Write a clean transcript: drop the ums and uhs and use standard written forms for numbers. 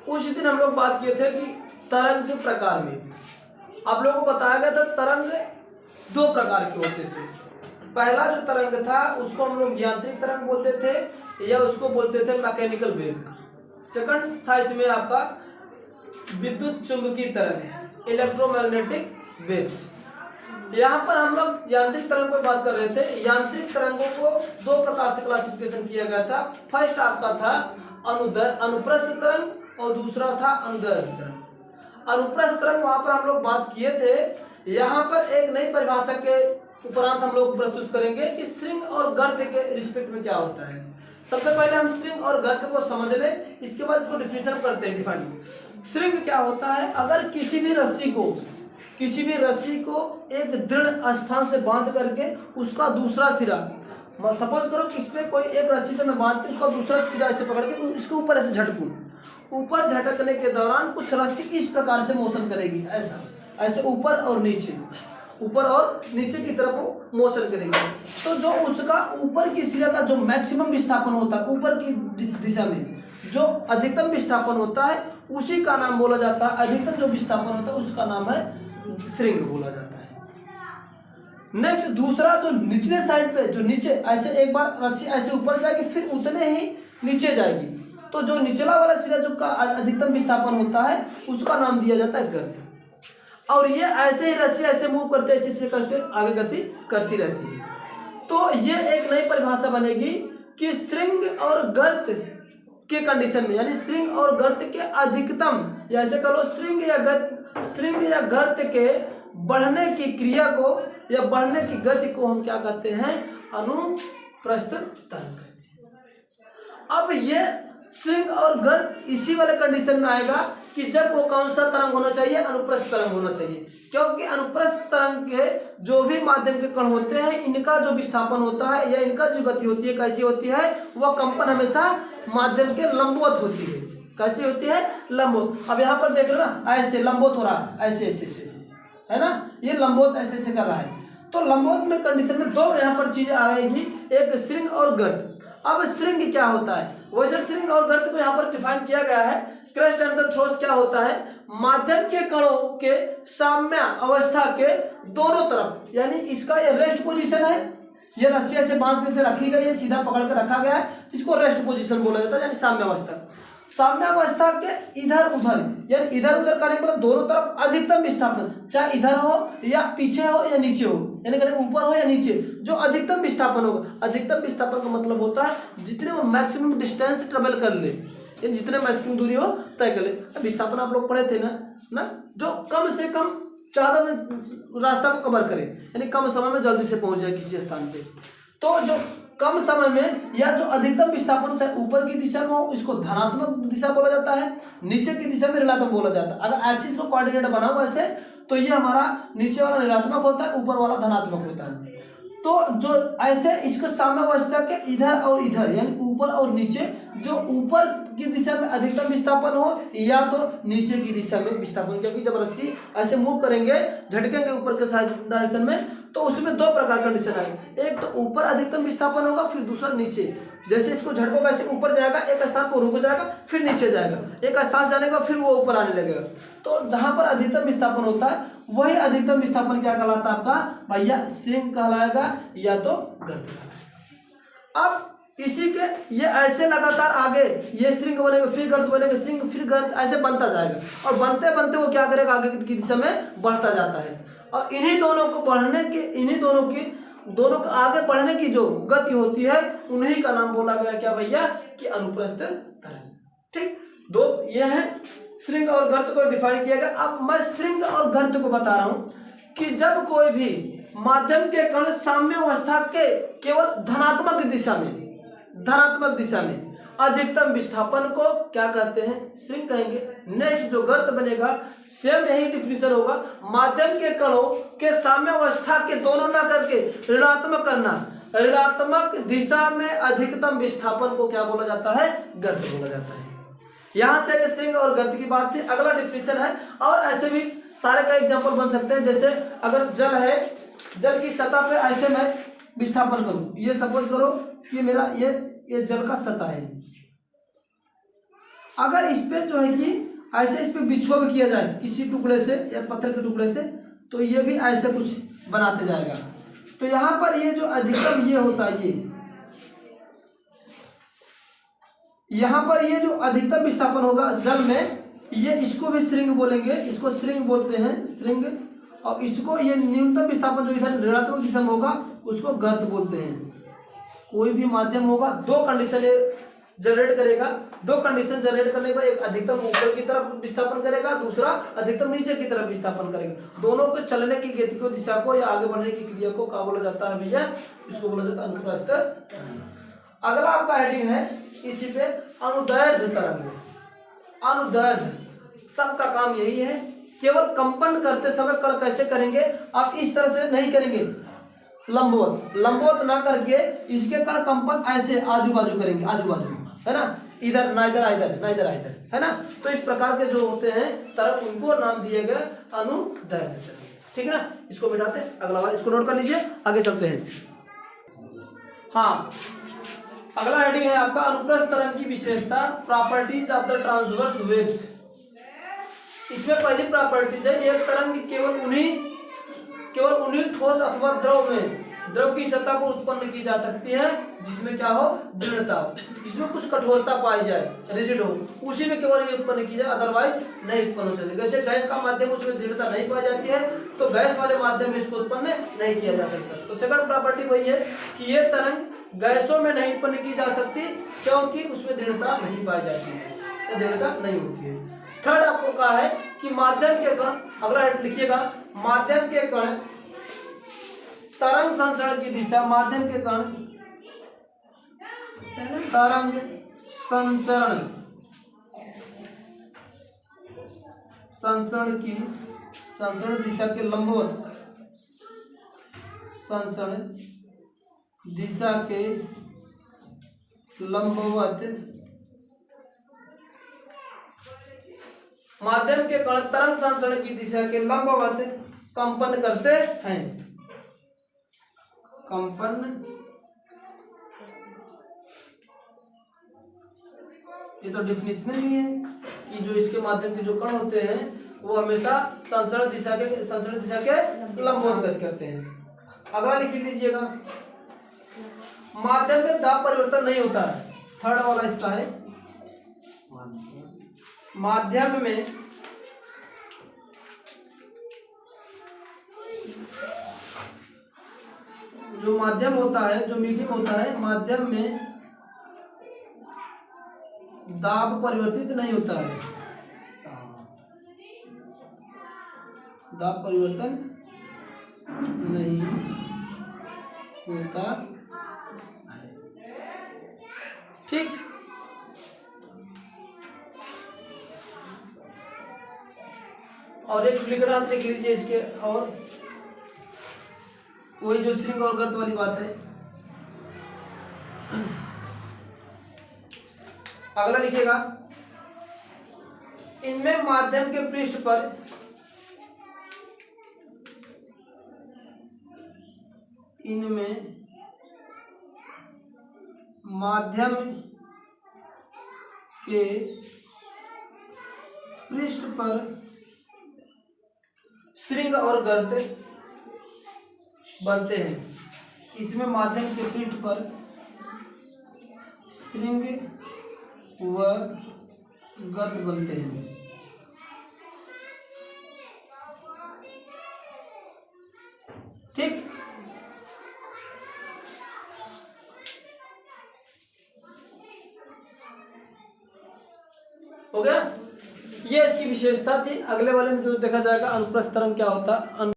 उस दिन हम लोग बात किए थे कि तरंग के प्रकार में आप लोगों को बताया गया था तरंग दो प्रकार के होते थे। पहला जो तरंग था उसको हम लोग यांत्रिक तरंग बोलते थे या उसको बोलते थे मैकेनिकल वेव। सेकंड था इसमें आपका विद्युत चुंबकीय तरंग, इलेक्ट्रोमैग्नेटिक वेव्स। यहाँ पर हम लोग यांत्रिक तरंग पर बात कर रहे थे। यांत्रिक तरंगों को दो प्रकार से क्लासिफिकेशन किया गया था। फर्स्ट आपका था अनुप्रस्थ तरंग और दूसरा था अनुदैर्ध्य तरंग। अनुप्रस्थ तरंग वहां पर हम लोग बात किए थे। यहाँ पर एक नई परिभाषा के उपरांत हम लोग प्रस्तुत करेंगे कि स्ट्रिंग और गर्त के रिस्पेक्ट में क्या होता है। सबसे पहले हम स्ट्रिंग और गर्त को समझ लें, इसके बाद इसको डिफिनेशन करते हैं। डिफाइन स्ट्रिंग क्या होता है? अगर किसी भी रस्सी को एक दृढ़ स्थान से बांध करके उसका दूसरा सिरा, सपोज करो कि इसमें कोई एक रस्सी से मैं बांध के उसका दूसरा सिरा ऐसे पकड़ के इसके ऊपर ऐसे झटकूं, ऊपर झटकने के दौरान कुछ रस्सी इस प्रकार से मोशन करेगी, ऐसे ऊपर और नीचे की तरफ वो मोशन करेगी। तो जो उसका ऊपर की सिरा का जो मैक्सिमम विस्थापन होता है, ऊपर की दिशा में जो अधिकतम विस्थापन होता है उसी का नाम बोला जाता है, अधिकतम जो विस्थापन होता है उसका नाम है स्ट्रिंग बोला जाता है। नेक्स्ट दूसरा जो निचले साइड पे, जो नीचे ऐसे एक बार रस्सी ऐसे ऊपर जाएगी फिर उतने ही नीचे जाएगी, तो जो निचला वाला सिरा जो का अधिकतम विस्थापन होता है उसका नाम दिया जाता है गर्त। और ये ऐसे ही रस्सी ऐसे मूव करते ऐसे करके आगे गति करती रहती है। तो ये एक नई परिभाषा बनेगी कि स्ट्रिंग और गर्त के कंडीशन में, यानी स्ट्रिंग और गर्त के अधिकतम, या ऐसे कहो स्ट्रिंग या गर्त के बढ़ने की क्रिया को या बढ़ने की गति को हम क्या कहते हैं? अनुप्रस्थ तरंग कहते हैं। अब ये स्ट्रिंग और गर्त इसी वाले कंडीशन में आएगा कि जब वो कौन सा तरंग होना चाहिए? अनुप्रस्थ तरंग होना चाहिए। क्योंकि अनुप्रस्थ तरंग के जो भी माध्यम के कण होते हैं इनका जो विस्थापन होता है या इनका जो गति होती है कैसी होती है? वह कंपन हमेशा माध्यम के लंबवत होती है। कैसी होती है? लंबवत। अब यहाँ पर देख लो ना, ऐसे लंबवत हो रहा है, ऐसे है ना, ये लंबवत ऐसे कर रहा है। तो लंबवत में कंडीशन में दो यहाँ पर चीजें आएगी, एक स्ट्रिंग और गर्त। अब स्ट्रिंग क्या होता है? वैसे स्ट्रिंग और गर्त को यहाँ पर डिफाइन किया गया है। क्रस्ट एंड द थ्रोस क्या होता है? माध्यम के कणों के साम्य अवस्था के दोनों तरफ, यानी इसका ये रेस्ट पोजीशन है, ये रस्सी ऐसे बांध के से रखी गई है, सीधा पकड़ के रखा गया है, इसको रेस्ट पोजीशन बोला जाता है, यानी साम्य अवस्था। साम्य अवस्था के इधर उधर, यानी इधर उधर करने के मतलब दोनों तरफ अधिकतम विस्थापन, चाहे इधर हो या पीछे हो या नीचे हो, यानी ऊपर हो या नीचे, जो अधिकतम विस्थापन होगा। अधिकतम विस्थापन का मतलब होता है जितने वो मैक्सिमम डिस्टेंस ट्रेवल कर ले, जितने मैक्सिमम दूरी हो तय कर ले। विस्थापन आप लोग पढ़े थे ना, जो कम से कम ज्यादा में रास्ता को कवर करे, यानी कम समय में जल्दी से पहुंच जाए किसी स्थान पे। तो जो कम समय में या जो अधिकतम विस्थापन चाहे ऊपर की दिशा में हो, इसको धनात्मक दिशा बोला जाता है, नीचे की दिशा में ऋणात्मक बोला जाता है। अगर एक्सिस को कोऑर्डिनेट बना हुआ ऐसे, तो ये हमारा नीचे वाला ऋणात्मक होता है, ऊपर वाला धनात्मक होता है। तो जो ऐसे इसको साम्यावस्था के इधर और इधर, यानी ऊपर और नीचे, जो ऊपर की दिशा में अधिकतम विस्थापन हो या तो नीचे की दिशा में विस्थापन, क्योंकि जब रस्सी ऐसे मूव करेंगे, झटकेंगे ऊपर के डायरेक्शन में, तो उसमें दो प्रकार कंडीशन आएगी। एक तो ऊपर अधिकतम विस्थापन होगा, फिर दूसरा नीचे। जैसे इसको झटकोगा ऐसे ऊपर जाएगा, एक स्थान पर रुक जाएगा, फिर नीचे जाएगा, एक स्थान जाने के बाद फिर वो ऊपर आने लगेगा। तो जहां पर अधिकतम विस्थापन होता है वही अधिकतम विस्थापन क्या कहलाता है आपका? भैया स्ट्रिंग कहलाएगा या तो गर्त कहलाएगा। अब इसी के ये ऐसे लगातार आगे ये स्ट्रिंग बनेगा, फिर गर्त बनेगा, स्ट्रिंग फिर गर्त, ऐसे बनता जाएगा, और बनते बनते वो क्या करेगा? आगे की दिशा में बढ़ता जाता है। और इन्हीं दोनों को बढ़ने की, दोनों को आगे बढ़ने की जो गति होती है उन्हीं का नाम बोला गया क्या भैया? कि अनुप्रस्थ तरंग। ठीक, दो ये है स्ट्रिंग और गर्त को डिफाइन किया गया। अब मैं स्ट्रिंग और गर्त को बता रहा हूं कि जब कोई भी माध्यम के कण साम्य अवस्था के केवल धनात्मक दिशा में अधिकतम विस्थापन को क्या कहते हैं? स्ट्रिंग कहेंगे। नेक्स्ट जो गर्त बनेगा, सेम यही डिफिनेशन होगा, माध्यम के कणों के साम्य अवस्था के दोनों ना करके ऋणात्मक करना, ऋणात्मक दिशा में अधिकतम विस्थापन को क्या बोला जाता है? गर्त बोला जाता है। यहां से स्ट्रिंग और गर्त की बात थी। अगला डिफिनेशन है, और ऐसे भी सारे का एग्जांपल बन सकते हैं। जैसे अगर जल है, जल की सतह पे ऐसे मैं विस्थापन करूं, ये सपोज करो कि मेरा ये जल का सतह है, अगर इस पे जो है कि ऐसे इस पे विक्षोभ किया जाए किसी टुकड़े से या पत्थर के टुकड़े से, तो ये भी ऐसे कुछ बनाते जाएगा। तो यहाँ पर ये जो अधिकतम ये होता है, ये यहाँ पर ये जो अधिकतम विस्थापन होगा जल में, ये इसको भी स्ट्रिंग बोलेंगे, इसको स्ट्रिंग बोलते हैं, स्ट्रिंग। और इसको ये न्यूनतम विस्थापन जो इधर ऋणात्मक दिशा में होगा उसको गर्त बोलते हैं। कोई भी माध्यम होगा, दो कंडीशन जनरेट करेगा, दो कंडीशन जनरेट करने के बाद एक अधिकतम ऊपर की तरफ विस्थापन करेगा, दूसरा अधिकतम नीचे की तरफ विस्थापन करेगा। दोनों को चलने की गति को, दिशा को या आगे बढ़ने की क्रिया को क्या बोला जाता है भैया? इसको बोला जाता है अनुप्रस्थ तरंग। अगला आपका हेडिंग है इसी पे अनुदैर्ध्य तरंग। अनुदैर्ध्य सबका काम यही है, केवल कंपन करते समय कण कैसे करेंगे, आप इस तरह से नहीं करेंगे लंबवत ना करके इसके कण कंपन ऐसे आजू बाजू करेंगे, आजू बाजू, है ना, इधर ना इधर, इधर ना इधर, इधर, है ना। तो इस प्रकार के जो होते हैं तरंग, उनको नाम दिए गए अनुदैर्ध्य तरंग। ठीक है ना, इसको मिटाते हैं, अगला वाला इसको नोट कर लीजिए, आगे चलते हैं। हाँ, अगला हेडिंग है आपका अनुप्रस्थ तरंग की विशेषता, properties of the transverse waves. इसमें पहली प्रॉपर्टीज है, एक तरंग केवल उन्हीं ठोस अथवा द्रव की सतह को उत्पन्न की जा सकती है जिसमें क्या हो, दृढ़ता हो, जिसमें कुछ कठोरता पाई जाए, रिजिड हो, उसी में केवल ये उत्पन्न की जाए, अदरवाइज नहीं उत्पन्न हो सकती। जैसे गैस का माध्यम, उसमें दृढ़ता नहीं पाई जाती है, तो गैस वाले माध्यम में इसको उत्पन्न नहीं किया जा सकता। तो सेकंड प्रॉपर्टी वही है कि ये तरंग गैसों में नहीं उत्पन्न की जा सकती क्योंकि उसमें दृढ़ता नहीं पाई जाती है, तो दृढ़ता नहीं होती है। थर्ड आपको कहा है कि माध्यम के कण, अगला लिखिएगा, माध्यम के कण तरंग संचरण की दिशा, माध्यम के कण तरंग संचरण दिशा के लंबवत, संचरण दिशा के लंबवत माध्यम के कण तरंग संचरण की दिशा के लंबवत कंपन करते हैं। कंपन ये तो डिफिनेशन भी है कि जो इसके माध्यम के जो कण होते हैं वो हमेशा संचरण दिशा के लंबवत करते हैं। अगला लिख लीजिएगा, माध्यम में दाब परिवर्तन नहीं होता है। थर्ड वाला इसका है, माध्यम में जो माध्यम होता है, जो मीडियम होता है, माध्यम में दाब परिवर्तित नहीं होता है, दाब परिवर्तन नहीं होता है। ठीक, और एक विकरण देख लीजिए इसके, और वही जो श्रृंग और गर्त वाली बात है। अगला लिखिएगा, इनमें माध्यम के पृष्ठ पर माध्यम के पृष्ठ पर श्रृंग और गर्त बनते हैं। इसमें माध्यम के पृष्ठ पर श्रृंग व गर्त बनते हैं। ठीक, हो गया, ये इसकी विशेषता थी। अगले वाले में जो देखा जाएगा अनुप्रस्थ तरंग क्या होता है।